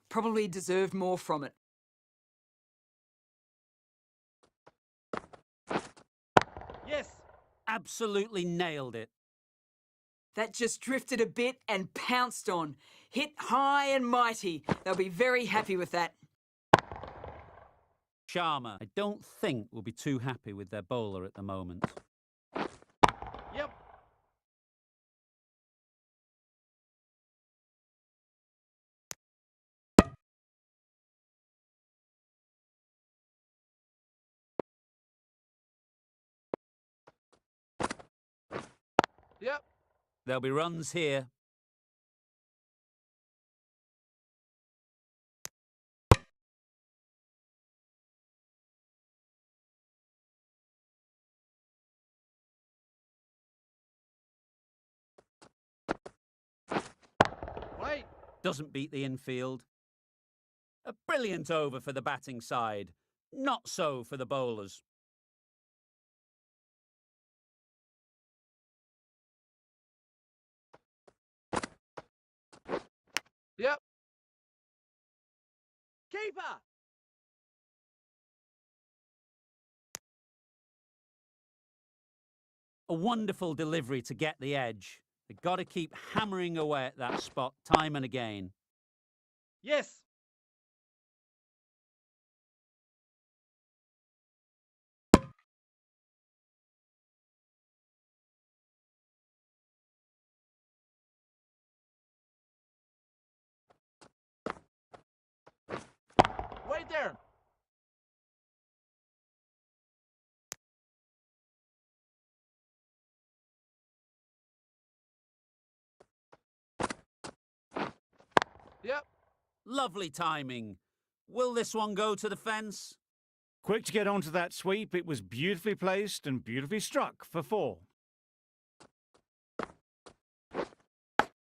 Probably deserved more from it. Yes. Absolutely nailed it. That just drifted a bit and pounced on. Hit high and mighty. They'll be very happy with that. Sharma, I don't think will be too happy with their bowler at the moment. Yep. Yep. There'll be runs here. Wait. Doesn't beat the infield. A brilliant over for the batting side. Not so for the bowlers. Yep. Keeper. A wonderful delivery to get the edge. They've got to keep hammering away at that spot time and again. Yes. Wait there. Yep. Lovely timing. Will this one go to the fence? Quick to get onto that sweep. It was beautifully placed and beautifully struck for 4.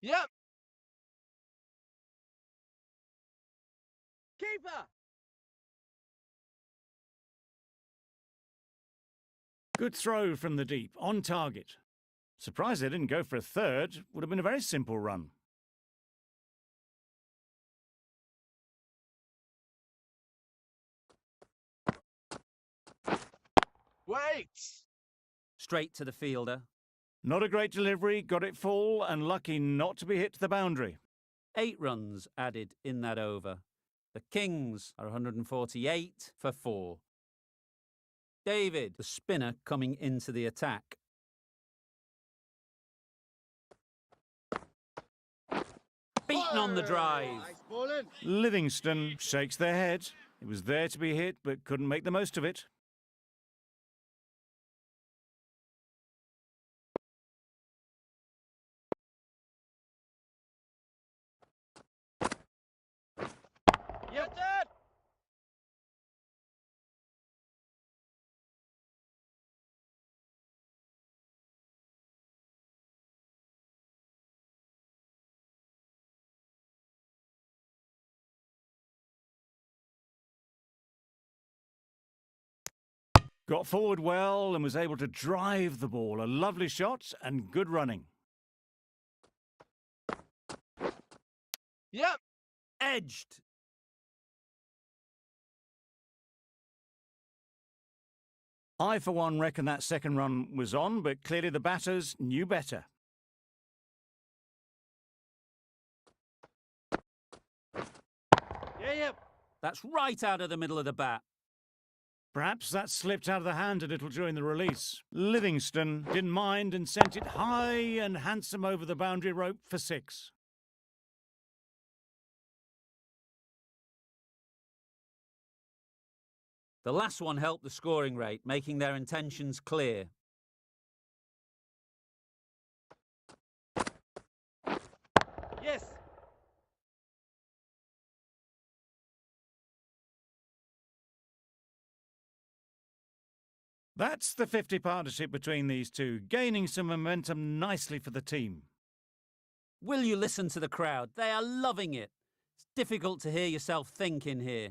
Yep. Keeper. Good throw from the deep, on target. Surprised they didn't go for a third. Would have been a very simple run. Wait. Straight to the fielder. Not a great delivery, got it full and lucky not to be hit to the boundary. 8 runs added in that over. The Kings are 148 for 4. David, the spinner, coming into the attack. Beaten on the drive. Livingston shakes their head. It was there to be hit, but couldn't make the most of it. Yep, Dad! Got forward well and was able to drive the ball. A lovely shot and good running. Yep! Edged. I, for one, reckon that second run was on, but clearly the batters knew better. Yeah, yep. That's right out of the middle of the bat. Perhaps that slipped out of the hand a little during the release. Livingston didn't mind and sent it high and handsome over the boundary rope for 6. The last one helped the scoring rate, making their intentions clear. Yes! That's the 50 partnership between these two, gaining some momentum nicely for the team. Will you listen to the crowd? They are loving it. It's difficult to hear yourself think in here.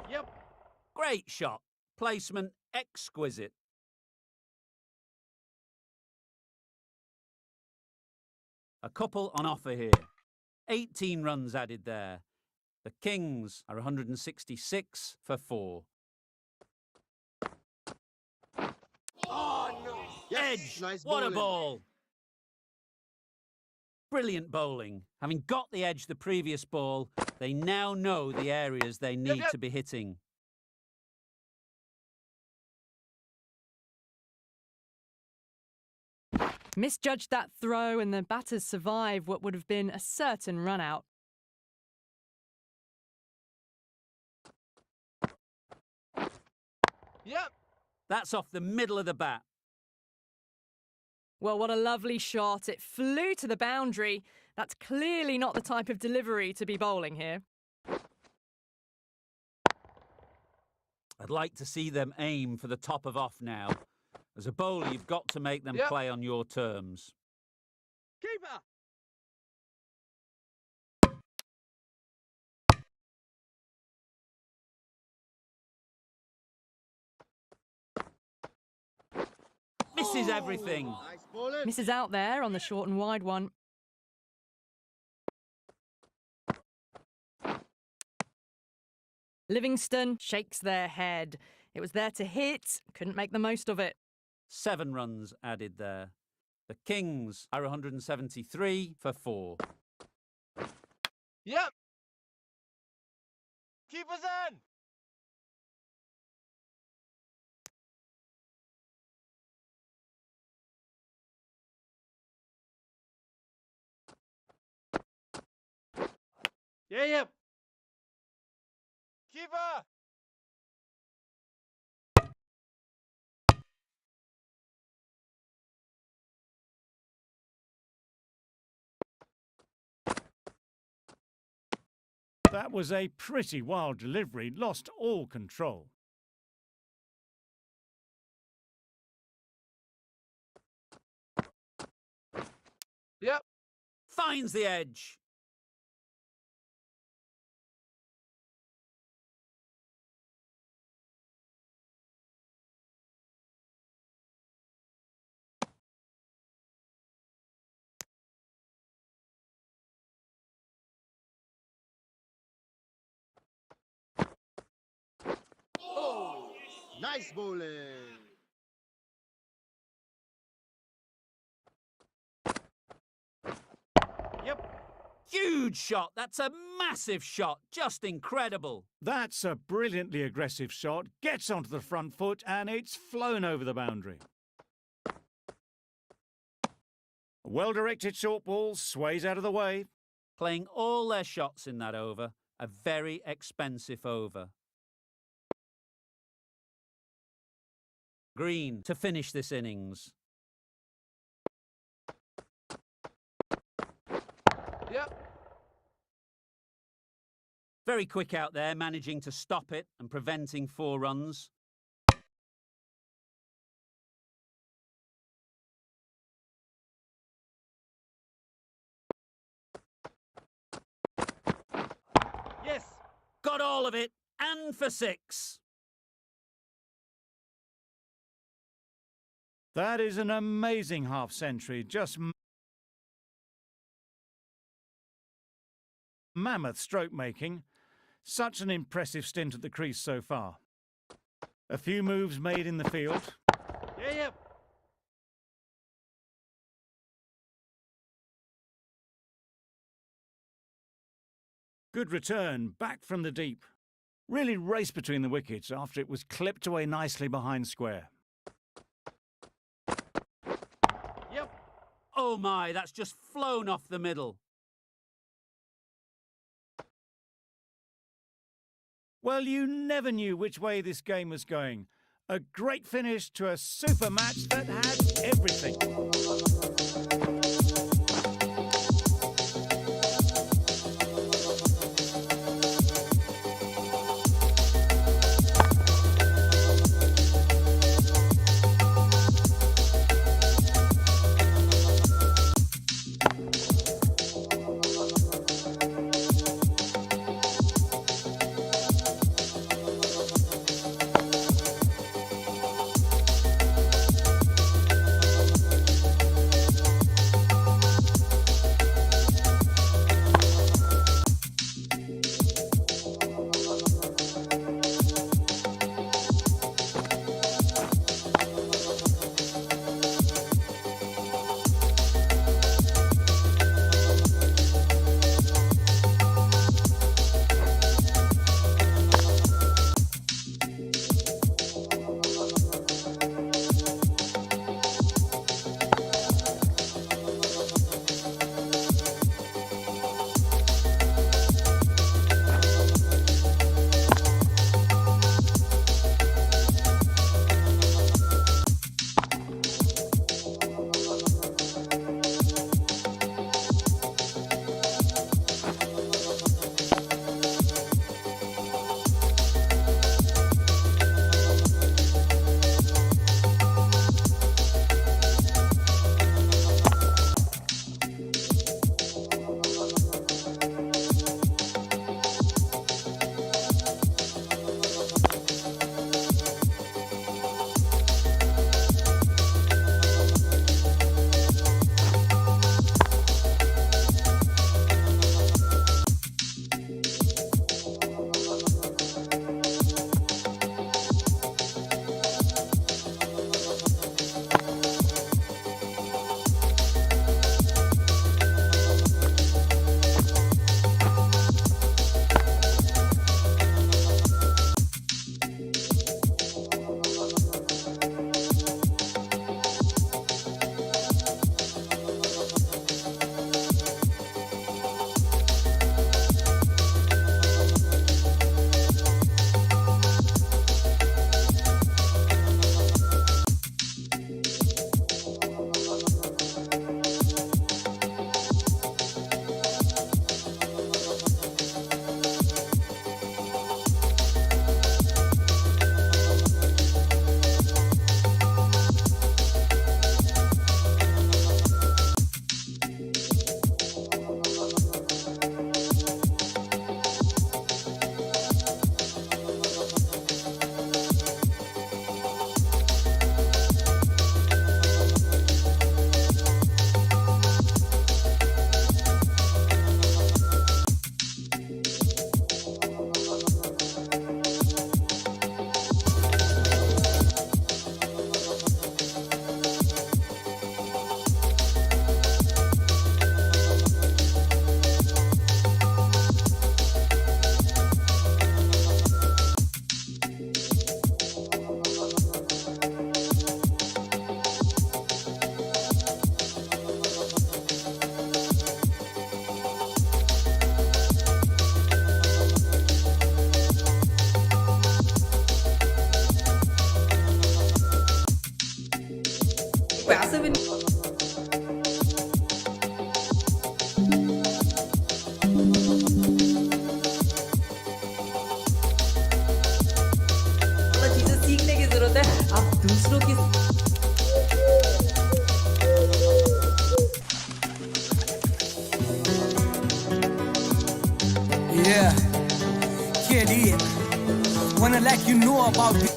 Yep! Great shot. Placement exquisite. A couple on offer here. 18 runs added there. The Kings are 166 for 4. Oh, no. Yes, Edge! nice What a bowling. ball! Brilliant bowling. Having got the edge the previous ball, they now know the areas they need to be hitting. Misjudged that throw and the batters survive what would have been a certain run-out. Yep! That's off the middle of the bat. Well, what a lovely shot. It flew to the boundary. That's clearly not the type of delivery to be bowling here. I'd like to see them aim for the top of off now. As a bowler, you've got to make them Yep. play on your terms. Keeper! Misses everything. Nice bowling. Misses out there on the short and wide one. Livingston shakes their head. It was there to hit, couldn't make the most of it. 7 runs added there. The Kings are 173 for 4. Yep! Keeper's in! Yeah, yep! Keeper! That was a pretty wild delivery, lost all control. Yep! Finds the edge. Oh, nice bowling. Huge shot. That's a massive shot. Just incredible. That's a brilliantly aggressive shot. Gets onto the front foot and it's flown over the boundary. A well-directed short ball sways out of the way. Playing all their shots in that over. A very expensive over. Green to finish this innings. Yep. Very quick out there, managing to stop it and preventing 4 runs. Yes. Got all of it, and for 6. That is an amazing half-century. Just mammoth stroke making. Such an impressive stint at the crease so far. A few moves made in the field. Yeah, yep. Good return, back from the deep. Really raced between the wickets after it was clipped away nicely behind square. Yep. Oh my, that's just flown off the middle. Well, you never knew which way this game was going. A great finish to a super match that had everything. passive in. चीजें सीखने की जरूरत है आप दूसरों की Yeah, kid, wanna let you know about